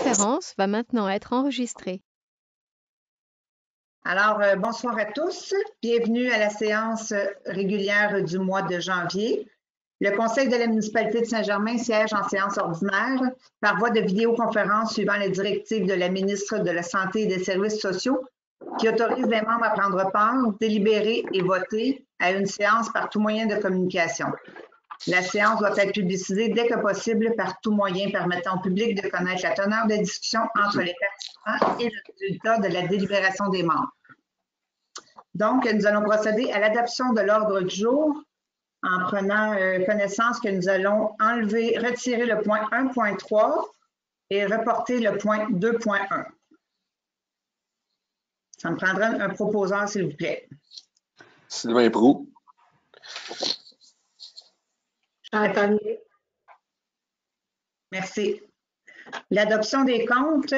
conférence va maintenant être enregistrée. Alors, bonsoir à tous. Bienvenue à la séance régulière du mois de janvier. Le Conseil de la municipalité de Saint-Germain siège en séance ordinaire par voie de vidéoconférence suivant les directives de la ministre de la Santé et des Services sociaux qui autorise les membres à prendre part, délibérer et voter à une séance par tout moyen de communication. La séance doit être publicisée dès que possible par tout moyen permettant au public de connaître la teneur des discussions entre les participants et le résultat de la délibération des membres. Donc, nous allons procéder à l'adoption de l'ordre du jour en prenant connaissance que nous allons retirer le point 1.3 et reporter le point 2.1. Ça me prendra un proposeur, s'il vous plaît. Sylvain Proulx. Merci. L'adoption des comptes,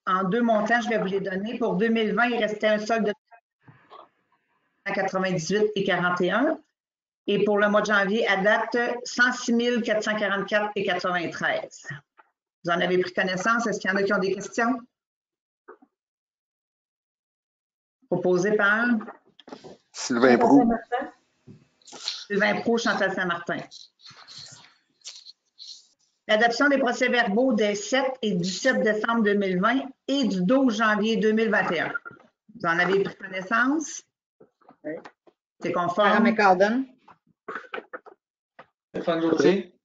en deux montants, je vais vous les donner. Pour 2020, il restait un solde de 98,41. Et pour le mois de janvier, à date, 106 444,93. Vous en avez pris connaissance? Est-ce qu'il y en a qui ont des questions? Proposé par? Sylvain Proulx. Sylvain Proulx, Chantal Saint-Martin. L'adoption des procès-verbaux des 7 et 17 décembre 2020 et du 12 janvier 2021. Vous en avez pris connaissance? Oui. C'est conforme? Sarah McCardon. Stéphane Gauthier.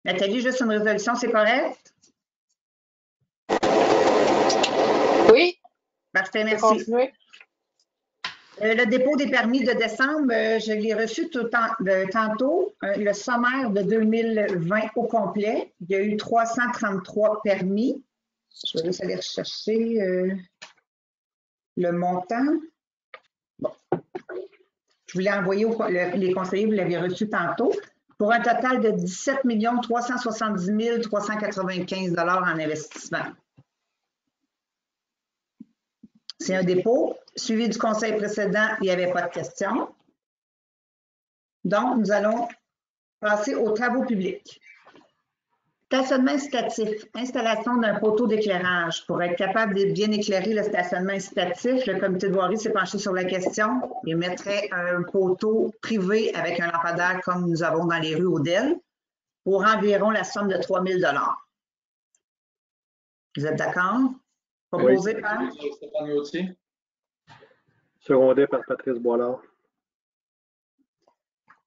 Nathalie, juste une résolution, c'est correct? Oui. Parfait, merci. Continuez. Le dépôt des permis de décembre, je l'ai reçu tantôt, le sommaire de 2020 au complet. Il y a eu 333 permis. Je vais juste aller rechercher le montant. Bon. Je vous l'ai envoyé, les conseillers, vous l'avez reçu tantôt, pour un total de 17 370 395 $ en investissement. C'est un dépôt. Suivi du conseil précédent, il n'y avait pas de questions. Donc, nous allons passer aux travaux publics. Stationnement incitatif. Installation d'un poteau d'éclairage. Pour être capable de bien éclairer le stationnement incitatif, le comité de voirie s'est penché sur la question. Il mettrait un poteau privé avec un lampadaire comme nous avons dans les rues Odelle pour environ la somme de 3 000 $. Vous êtes d'accord? Proposé par? Stéphane Gauthier. Secondé par Patrice Boilard.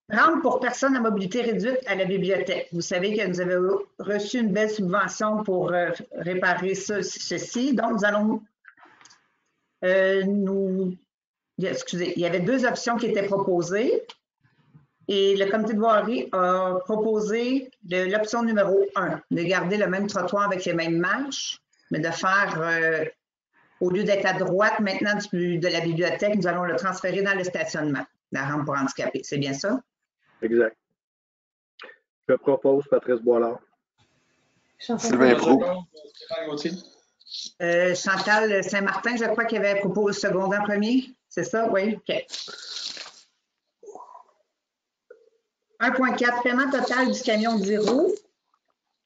Rampe pour personnes à mobilité réduite à la bibliothèque. Vous savez que nous avons reçu une belle subvention pour réparer ceci. Donc, nous allons excusez, il y avait deux options qui étaient proposées. Et le comité de voirie a proposé l'option numéro 1, de garder le même trottoir avec les mêmes marches, mais de faire, au lieu d'être à droite maintenant de la bibliothèque, nous allons le transférer dans le stationnement, la rampe pour handicapés. C'est bien ça? Exact. Je propose Patrice Boilard. Sylvain Proulx. Stéphane Gauthier. Chantal Saint-Martin, je crois qu'il avait proposé le second en premier. C'est ça? Oui? OK. 1.4, paiement total du camion 10 roues.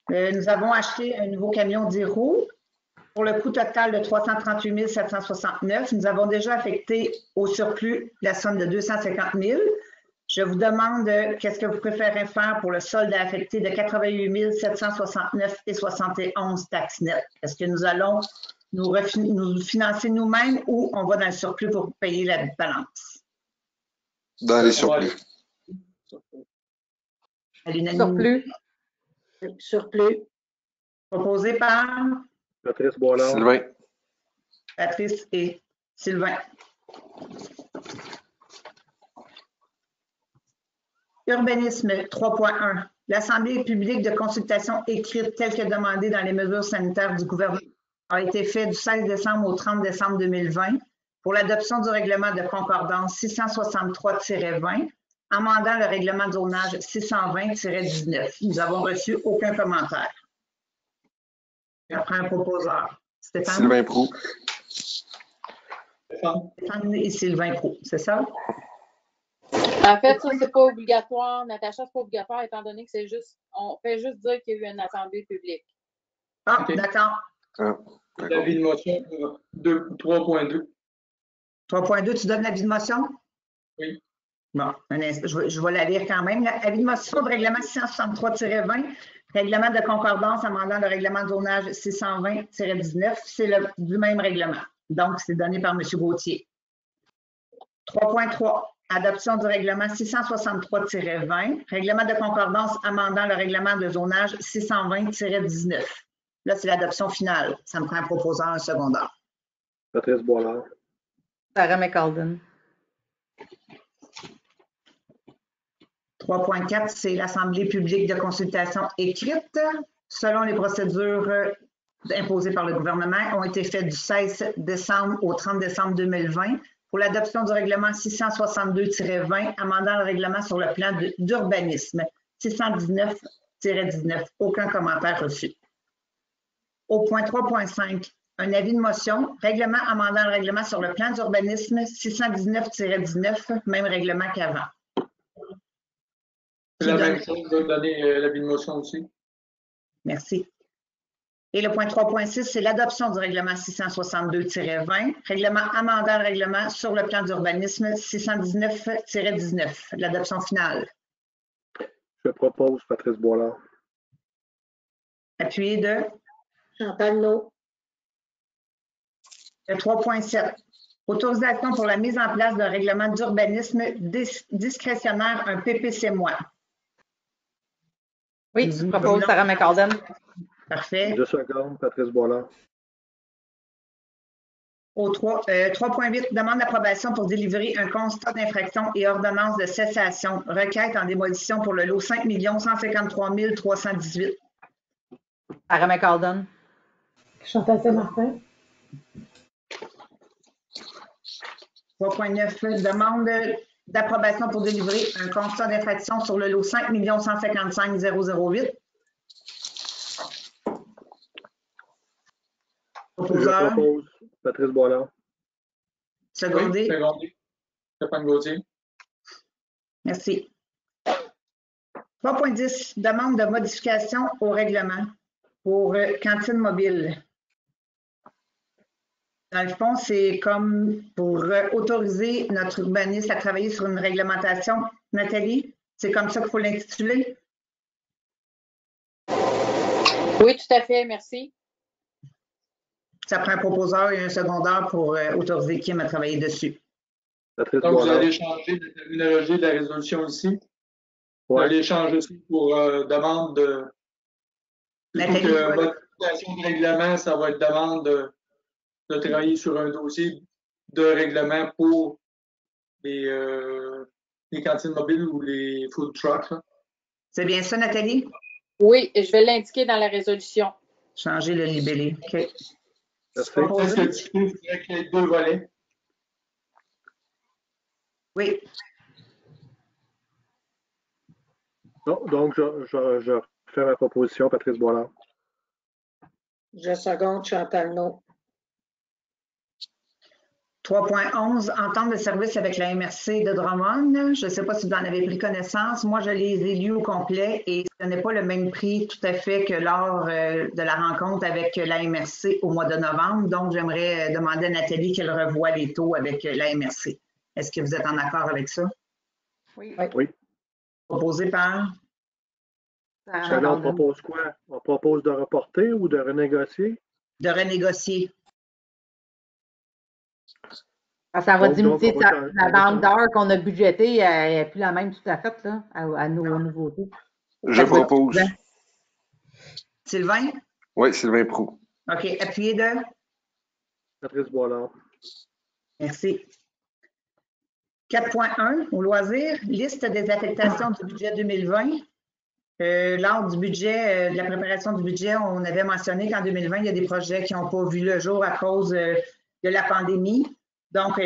Nous avons acheté un nouveau camion 10 roues pour le coût total de 338 769. Nous avons déjà affecté au surplus la somme de 250 000. Je vous demande qu'est-ce que vous préférez faire pour le solde affecté de 88 769,71 taxes nettes. Est-ce que nous allons nous financer nous-mêmes ou on va dans le surplus pour payer la balance? Dans les surplus. Surplus. Proposé par? Patrice Boilard. Sylvain. Patrice et Sylvain. Urbanisme 3.1. L'Assemblée publique de consultation écrite telle que demandée dans les mesures sanitaires du gouvernement a été faite du 16 décembre au 30 décembre 2020 pour l'adoption du règlement de concordance 663-20, amendant le règlement de zonage 620-19. Nous avons reçu aucun commentaire. Après un proposeur. Stéphane? Sylvain Proulx. Stéphane et Sylvain Proulx, c'est ça? En fait, ça, c'est pas obligatoire. Natacha, c'est pas obligatoire, étant donné que c'est juste, on fait juste dire qu'il y a eu une assemblée publique. Ah, OK. d'accord. Ah, d'accord. L'avis de motion 3.2. 3.2, tu donnes l'avis de motion? Oui. Bon, un instant, je vais la lire quand même. Avis de motion de règlement 663-20, règlement de concordance amendant le règlement de zonage 620-19, c'est du même règlement. Donc, c'est donné par M. Gauthier. 3.3, adoption du règlement 663-20, règlement de concordance amendant le règlement de zonage 620-19. Là, c'est l'adoption finale. Ça me prend un proposant, un secondaire. Patrice Boilard. Sarah McCalden. 3.4, c'est l'Assemblée publique de consultation écrite, selon les procédures imposées par le gouvernement, ont été faites du 16 décembre au 30 décembre 2020 pour l'adoption du règlement 662-20, amendant le règlement sur le plan d'urbanisme 619-19. Aucun commentaire reçu. Au point 3.5, un avis de motion, règlement amendant le règlement sur le plan d'urbanisme 619-19, même règlement qu'avant. C'est la même chose, je vais donner l'avis de motion aussi. Merci. Et le point 3.6, c'est l'adoption du règlement 662-20, règlement amendant le règlement sur le plan d'urbanisme 619-19, l'adoption finale. Je propose Patrice Boilard. Appuyé de Chantal No. le 3.7. Autorisation pour la mise en place d'un règlement d'urbanisme discrétionnaire, un PPC-moi. Oui, je propose Sarah McCalden. Parfait. 2 secondes, Patrice Boilard. Au 3.8, demande d'approbation pour délivrer un constat d'infraction et ordonnance de cessation. Requête en démolition pour le lot 5 153 318. Sarah McCalden. Chantal Saint-Martin. 3.9, demande d'approbation pour délivrer un constat d'infraction sur le lot 5 155 008. Proposeur. Je propose Patrice Boilard. Secondé. Oui, secondé. Stéphane Gauthier. Merci. 3.10, demande de modification au règlement pour cantine mobile. Dans le fond, c'est comme pour autoriser notre urbaniste à travailler sur une réglementation. Nathalie, c'est comme ça qu'il faut l'intituler? Oui, tout à fait, merci. Ça prend un proposeur et un secondaire pour autoriser Kim à travailler dessus. Patrice Donc, vous Boilard. allez changer la terminologie de la résolution ici. Vous Ouais. allez changer aussi pour demande de. Plutôt Nathalie, que voilà. modification de règlement, ça va être demande de travailler sur un dossier de règlement pour les cantines mobiles ou les food trucks. Là. C'est bien ça, Nathalie? Oui, et je vais l'indiquer dans la résolution. Changer le libellé. OK. Merci. Est-ce que tu trouves qu'il y a 2 volets? Oui. Non, donc, je fais ma proposition, Patrice Boilard. Je seconde Chantal No. 3.11, entente de service avec la MRC de Drummond. Je ne sais pas si vous en avez pris connaissance. Moi, je les ai lus au complet et ce n'est pas le même prix tout à fait que lors de la rencontre avec la MRC au mois de novembre. Donc, j'aimerais demander à Nathalie qu'elle revoie les taux avec la MRC. Est-ce que vous êtes en accord avec ça? Oui. Oui. Proposé par? Alors, on propose quoi? On propose de reporter ou de renégocier? De renégocier. Ça va Donc, diminuer on va changer- la bande d'heures qu'on a budgétée, elle n'est plus la même tout à fait là, à nos nouveautés. Je propose. Sylvain? Oui, Sylvain Proulx. OK. Appuyé de? Patrice Boilard. Merci. 4.1, au loisir, liste des affectations du budget 2020. Lors du budget, de la préparation du budget, on avait mentionné qu'en 2020, il y a des projets qui n'ont pas vu le jour à cause de la pandémie. Donc,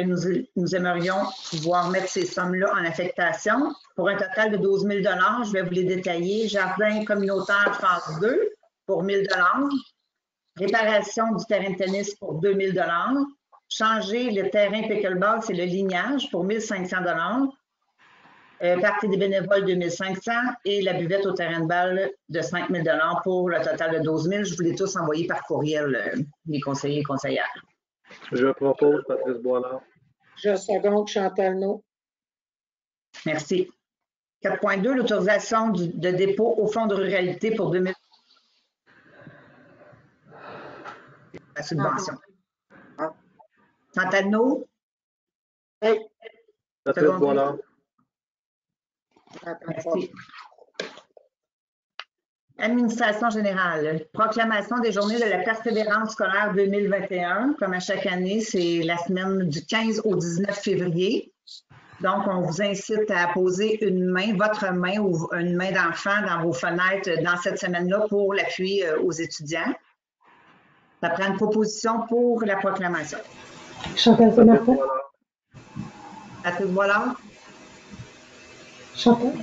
nous aimerions pouvoir mettre ces sommes-là en affectation pour un total de 12 000 $. Je vais vous les détailler. Jardin communautaire phase 2 pour 1 000 $. Réparation du terrain de tennis pour 2 000 $. Changer le terrain pickleball, c'est le lignage pour 1 500 $. Partie des bénévoles 2500 et la buvette au terrain de balle de 5 000 pour le total de 12 000. Je vous l'ai tous envoyé par courriel, les conseillers et conseillères. Je propose Patrice Boilard. Je seconde Chantal No. Merci. 4.2, l'autorisation de dépôt au Fonds de ruralité pour 2000. La subvention. Chantal No? Oui. Patrice Boilard. Merci. Administration générale. Proclamation des journées de la persévérance scolaire 2021. Comme à chaque année, c'est la semaine du 15 au 19 février. Donc, on vous incite à poser une main, votre main ou une main d'enfant dans vos fenêtres dans cette semaine-là pour l'appui aux étudiants. Ça prend une proposition pour la proclamation. Chantal Saint-Martin. Patrice Boilard? Chantal?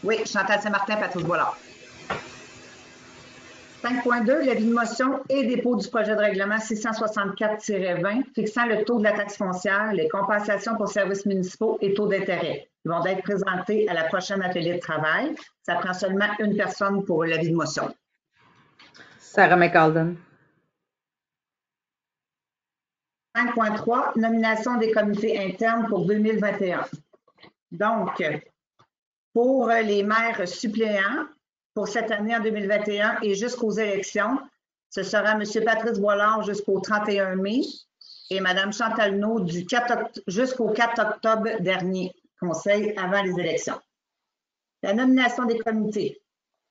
Oui, Chantal Saint-Martin, Patrice Boilard. 5.2, l'avis de motion et dépôt du projet de règlement 664-20 fixant le taux de la taxe foncière, les compensations pour services municipaux et taux d'intérêt. Ils vont être présentés à la prochaine atelier de travail. Ça prend seulement une personne pour l'avis de motion. Sarah McAlden. 5.3, nomination des comités internes pour 2021. Donc, pour les maires suppléants, pour cette année en 2021 et jusqu'aux élections, ce sera M. Patrice Boilard jusqu'au 31 mai et Mme Chantal No jusqu'au 4 octobre dernier, conseil avant les élections. La nomination des comités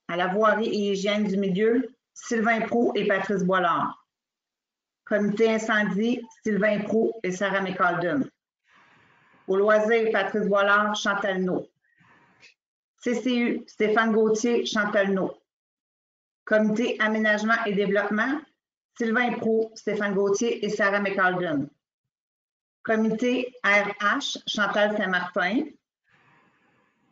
à la voirie et hygiène du milieu, Sylvain Proulx et Patrice Boilard. Comité incendie, Sylvain Proulx et Sarah McAlden. Au loisir, Patrice Boilard, Chantal No. CCU, Stéphane Gauthier, Chantal No. Comité aménagement et développement, Sylvain Proulx, Stéphane Gauthier et Sarah McAlden. Comité RH, Chantal Saint-Martin.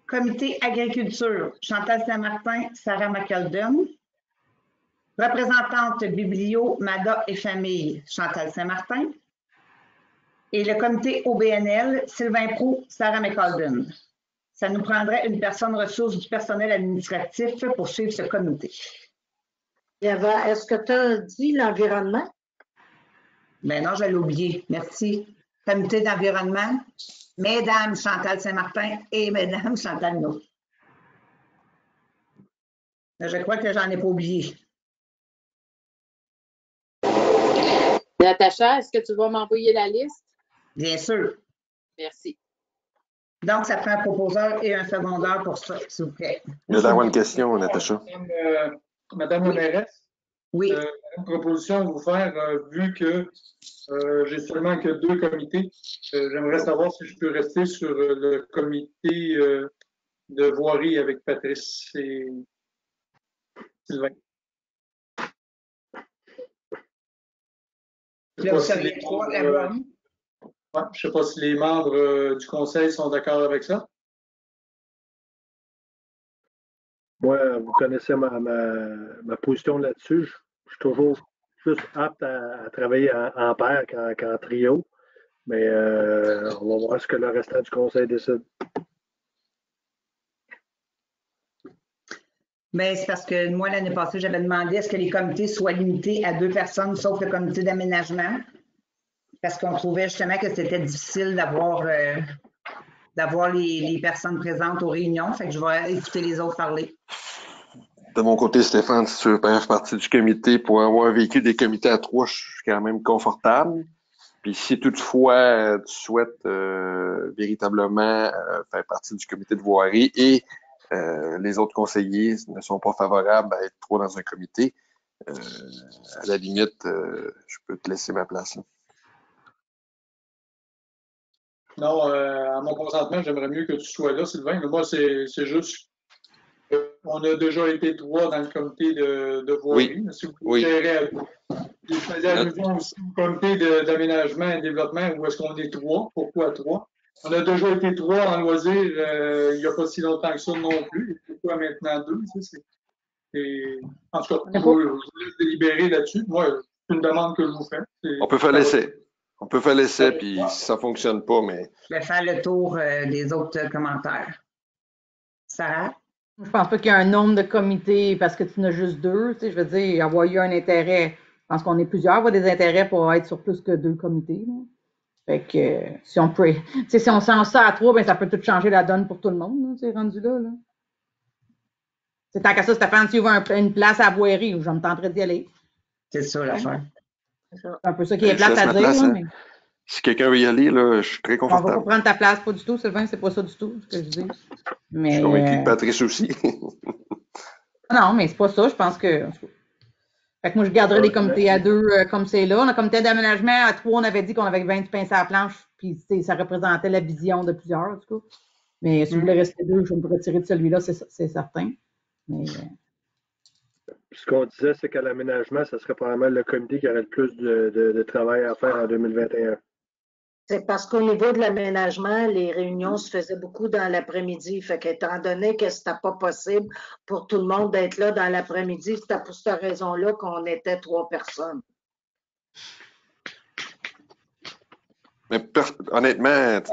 Comité agriculture, Chantal Saint-Martin, Sarah McAlden. Représentante biblio, Mada et famille, Chantal Saint-Martin. Et le comité OBNL, Sylvain Proulx, Sarah McAlden. Ça nous prendrait une personne ressource du personnel administratif pour suivre ce comité. Est-ce que tu as dit l'environnement? Ben non, je l'ai oublié. Merci. Comité d'environnement, Mesdames Chantal Saint-Martin et Mesdames Chantal No. Je crois que j'en ai pas oublié. Natacha, est-ce que tu vas m'envoyer la liste? Bien sûr. Merci. Donc, ça prend un proposeur et un secondaire pour ça, s'il vous plaît. Je vais avoir une question, Natacha. Madame la mairesse, Oui. une proposition à vous faire, vu que j'ai seulement que 2 comités, j'aimerais savoir si je peux rester sur le comité de voirie avec Patrice et Sylvain. Je ne sais pas si les membres du conseil sont d'accord avec ça. Moi, vous connaissez ma position là-dessus. Je suis toujours plus apte à travailler en paire qu'en trio. Mais on va voir ce que le restant du conseil décide. Bien, c'est parce que moi, l'année passée, j'avais demandé à ce que les comités soient limités à 2 personnes, sauf le comité d'aménagement, parce qu'on trouvait justement que c'était difficile d'avoir les personnes présentes aux réunions. Fait que je vais écouter les autres parler. De mon côté, Stéphane, si tu veux faire partie du comité, pour avoir vécu des comités à 3, je suis quand même confortable. Puis si toutefois tu souhaites véritablement faire partie du comité de voirie et les autres conseillers ne sont pas favorables à être 3 dans un comité, à la limite, je peux te laisser ma place. Là. Non, à mon consentement, j'aimerais mieux que tu sois là, Sylvain. Mais moi, c'est juste on a déjà été 3 dans le comité de voirie. Oui. Si vous gérez je faisais allusion aussi au comité d'aménagement et développement où est-ce qu'on est 3. Pourquoi 3? On a déjà été 3 en loisirs il n'y a pas si longtemps que ça non plus. Pourquoi maintenant 2? En tout cas, vous laissez délibérer là-dessus. Moi, c'est une demande que je vous fais. On peut faire l'essai. On peut faire l'essai, puis si ça ne fonctionne pas, mais... Je vais faire le tour des autres commentaires. Sarah? Je pense pas qu'il y a un nombre de comités parce que tu en as juste deux. Tu sais, je veux dire, avoir eu un intérêt. Je pense qu'on est plusieurs, avoir des intérêts pour être sur plus que 2 comités. Là. Fait que si on peut. Tu sais, si on sent ça à 3, ben ça peut tout changer la donne pour tout le monde, c'est rendu là. C'est tant qu'à ça, Stéphane, si tu ouvres une place à Boirie, je me tenterais d'y aller. C'est ça l'affaire. C'est un peu ça qui est Je plate laisse à ma dire. place, Là, hein. mais... Si quelqu'un veut y aller, là, je suis très On va pas confortable. prendre ta place, pas du tout, Sylvain, c'est pas ça du tout ce que je dis. Mais, Je suis convaincu que Patrice aussi. non, mais c'est pas ça, je pense que. Fait que moi, je garderais les comités à 2 comme c'est là. Le comité d'aménagement à 3, on avait dit qu'on avait 20 pinces à la planche, puis ça représentait la vision de plusieurs, en tout cas. Mais si vous voulez rester 2, je vais me retirer de celui-là, c'est certain. Mais, Ce qu'on disait, c'est qu'à l'aménagement, ce serait probablement le comité qui aurait le plus de travail à faire en 2021. C'est parce qu'au niveau de l'aménagement, les réunions se faisaient beaucoup dans l'après-midi. Fait qu'étant donné que c'était pas possible pour tout le monde d'être là dans l'après-midi, c'était pour cette raison-là qu'on était 3 personnes. Mais honnêtement, tu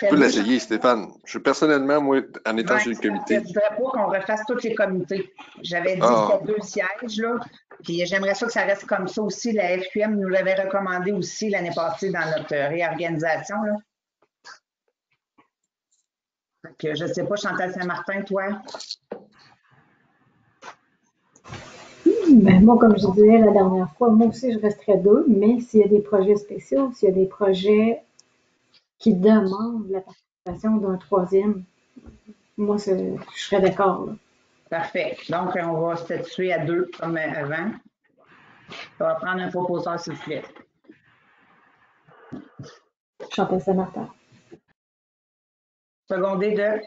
peux l'essayer, Stéphane. Personnellement, moi, en étant sur le comité. Je ne voudrais pas qu'on refasse tous les comités. J'avais dit que c'était 2 sièges, là. Puis j'aimerais ça que ça reste comme ça aussi. La FQM nous l'avait recommandé aussi l'année passée dans notre réorganisation, là. Fait que je ne sais pas, Chantal Saint-Martin, toi? Ben, moi, comme je disais la dernière fois, moi aussi, je resterais 2, mais s'il y a des projets spéciaux, s'il y a des projets qui demandent la participation d'un 3e, moi, je serais d'accord. Parfait. Donc, on va se statuer à 2 comme avant. On va prendre un proposeur, s'il vous plaît. Chantal Saint-Martin. Secondé de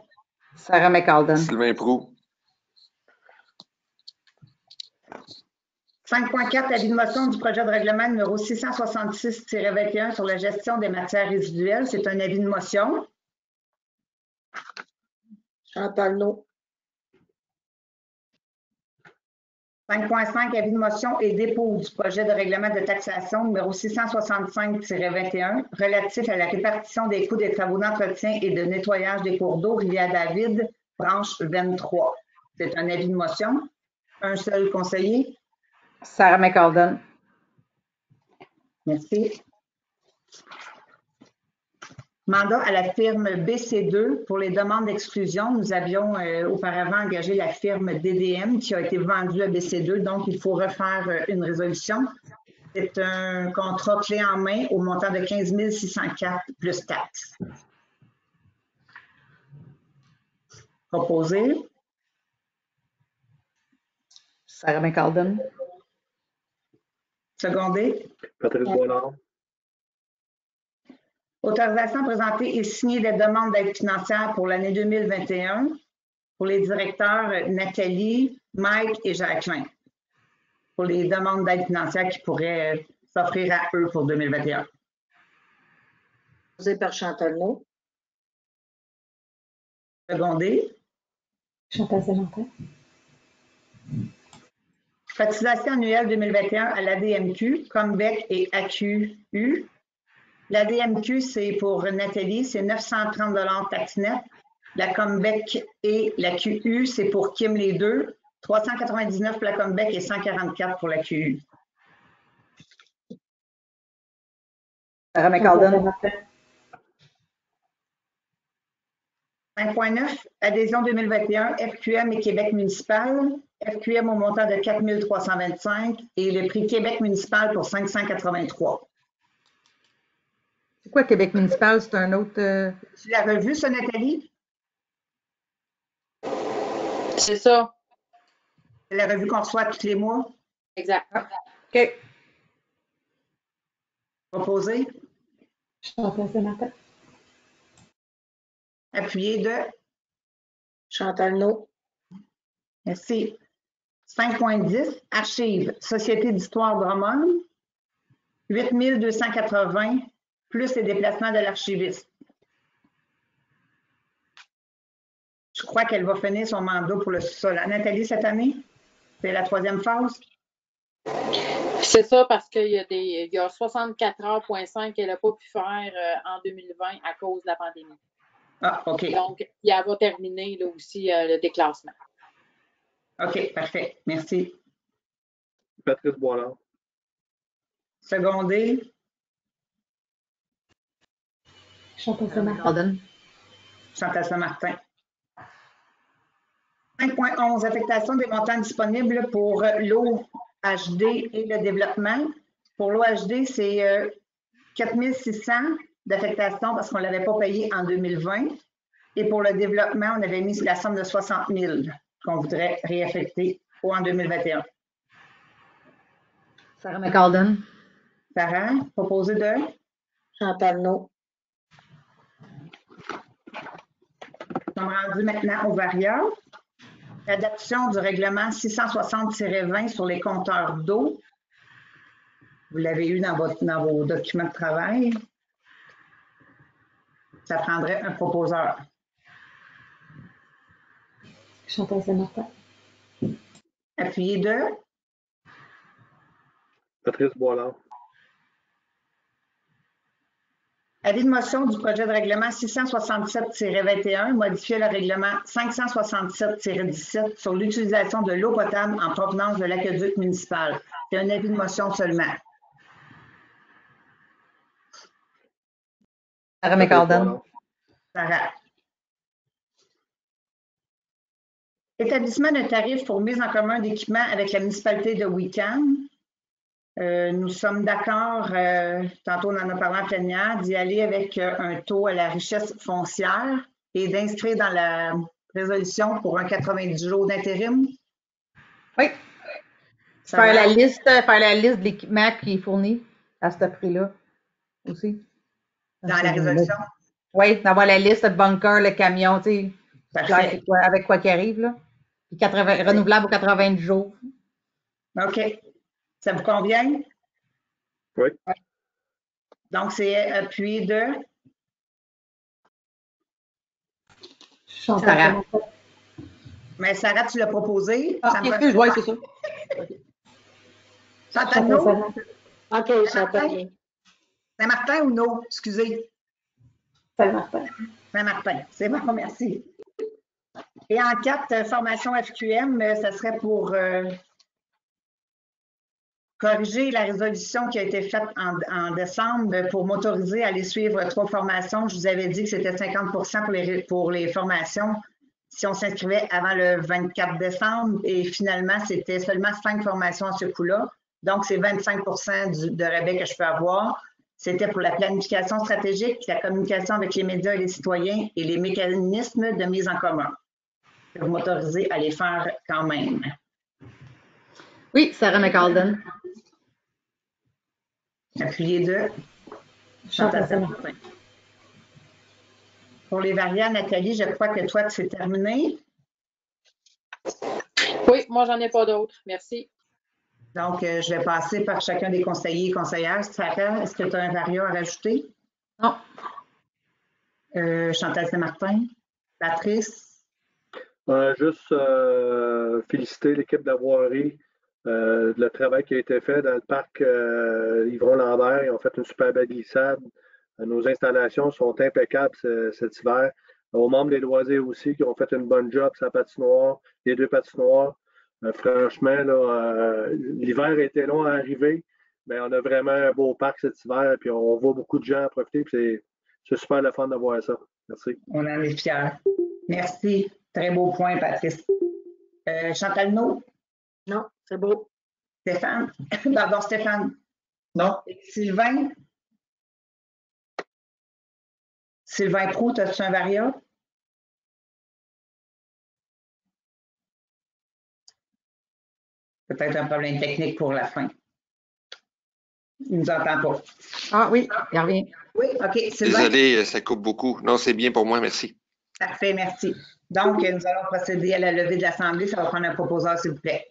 Sarah McAlden. Sylvain Proulx. 5.4, avis de motion du projet de règlement numéro 666-21 sur la gestion des matières résiduelles. C'est un avis de motion. Chantal, non. 5.5, avis de motion et dépôt du projet de règlement de taxation numéro 665-21 relatif à la répartition des coûts des travaux d'entretien et de nettoyage des cours d'eau Rivière-David, branche 23. C'est un avis de motion. Un seul conseiller. Sarah McAlden. Merci. Mandat à la firme BC2 pour les demandes d'exclusion. Nous avions auparavant engagé la firme DDM qui a été vendue à BC2, donc il faut refaire une résolution. C'est un contrat clé en main au montant de 15 604 plus taxes. Proposé. Sarah McAlden. Secondé. Patrice Boilard. Autorisation présentée et signée des demandes d'aide financière pour l'année 2021 pour les directeurs Nathalie, Mike et Jacqueline. Pour les demandes d'aide financière qui pourraient s'offrir à eux pour 2021. Posé par Chantal, non. Secondé. Chantal Saint-Martin. Cotisation annuelle 2021 à l'ADMQ, Combec et AQU. L'ADMQ, c'est pour Nathalie, c'est 930 taxe nette. La Combec et la QU, c'est pour Kim les deux. 399 pour la Combec et 144 pour la QU. Sarah McAlden. 5.9, adhésion 2021, FQM et Québec municipal. FQM au montant de 4 325 et le prix Québec municipal pour 583. C'est quoi Québec municipal? C'est un autre. Tu l'as revu, ça, Nathalie? C'est ça. C'est la revue qu'on reçoit tous les mois. Exact. OK. Proposé. Chantal Saint-Martin. Appuyé de. Chantal, non. Merci. 5.10, archives, Société d'histoire Drummond, 8 280, plus les déplacements de l'archiviste. Je crois qu'elle va finir son mandat pour le sous-sol. Nathalie, cette année, c'est la 3e phase. C'est ça, parce qu'il y a 64 heures,5 qu'elle n'a pas pu faire en 2020 à cause de la pandémie. Ah, OK. Donc, puis elle va terminer là aussi le déclassement. OK, parfait. Merci. Patrice Boilard. Secondé, Chantal Saint-Martin. Calden. Chantal Saint-Martin. 5.11, affectation des montants disponibles pour l'OHD et le développement. Pour l'OHD, c'est 4 600 d'affectation parce qu'on ne l'avait pas payé en 2020. Et pour le développement, on avait mis la somme de 60 000 qu'on voudrait réaffecter en 2021. Sarah McCalden. Sarah, proposé de Chantal No. Nous sommes rendus maintenant aux variables. L'adoption du règlement 660-20 sur les compteurs d'eau. Vous l'avez eu dans vos documents de travail. Ça prendrait un proposeur. Chantal Saint-Martin. Appuyé de Patrice Boilard. avis de motion du projet de règlement 667-21, modifier le règlement 567-17 sur l'utilisation de l'eau potable en provenance de l'aqueduc municipal. C'est un avis de motion seulement. Sarah McCalden. Sarah. Établissement de tarifs pour mise en commun d'équipements avec la municipalité de Wickham. Nous sommes d'accord, tantôt on en a parlé en plénière, d'y aller avec un taux à la richesse foncière et d'inscrire dans la résolution pour un 90 jours d'intérim. Oui. Faire la liste de l'équipement qui est fourni à ce prix-là aussi. Dans la résolution? Oui, d'avoir la liste de bunker, le camion, tu sais, Parfait. avec quoi qui arrive, là. Puis renouvelable aux 90 jours. OK. Ça vous convient? Oui. Donc, c'est appuyé de Chantal Sarah. Saint-Martin. Mais Sarah, tu l'as proposé. Ah, excuse, oui, c'est ça. Chantal Chantal No? Saint-Martin. OK, Chantal No. Saint-Martin ou no? Excusez. Saint-Martin. Saint-Martin. C'est bon, merci. Et en 4, formation FQM, ça serait pour corriger la résolution qui a été faite en décembre pour m'autoriser à aller suivre 3 formations. Je vous avais dit que c'était 50 pour les formations si on s'inscrivait avant le 24 décembre et finalement, c'était seulement 5 formations à ce coût-là. Donc, c'est 25 de rabais que je peux avoir. C'était pour la planification stratégique, la communication avec les médias et les citoyens et les mécanismes de mise en commun. Je vais m'autoriser à les faire quand même. Oui, Sarah McCalden. Appuyé de Chantal Saint-Martin. Pour les variables, Nathalie, je crois que toi, c'est terminé. Oui, moi, j'en ai pas d'autres. Merci. Donc, je vais passer par chacun des conseillers et conseillères. Sarah, est-ce que tu as un variable à rajouter? Non. Chantal Saint-Martin? Patrice? Juste féliciter l'équipe de la voirie, le travail qui a été fait dans le parc Yvon-Lambert. Ils ont fait une super belle glissade. Nos installations sont impeccables cet hiver. Aux membres des loisirs aussi qui ont fait une bonne job sur la patinoire, les 2 patinoires. Franchement, l'hiver a été long à arriver, mais on a vraiment un beau parc cet hiver, puis on voit beaucoup de gens en profiter, puis c'est super le fun de voir ça. Merci. On en est fiers. Merci. Très beau point, Patrice. Chantal No? Non, c'est beau. Stéphane? Pardon, Stéphane. Non. Et Sylvain? Sylvain Proulx, as-tu un variable? Peut-être un problème technique pour la fin. Il ne nous entend pas. Ah oui, il revient. Oui, OK. Sylvain? Désolé, ça coupe beaucoup. Non, c'est bien pour moi, merci. Parfait, merci. Donc, nous allons procéder à la levée de l'Assemblée. Ça va prendre un proposeur, s'il vous plaît.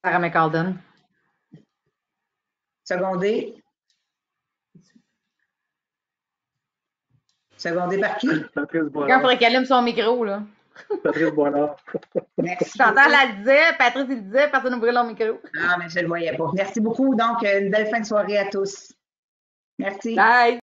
Sarah McCalden. Secondé. Secondé par qui? Patrice Quelqu'un Boilard. faudrait qu'elle allume son micro, là. Patrice Boilard. Merci. Chantal la disait, Patrice il disait, personne n'ouvrait leur micro. Ah, mais je ne le voyais pas. Merci beaucoup. Donc, une belle fin de soirée à tous. Merci. Bye!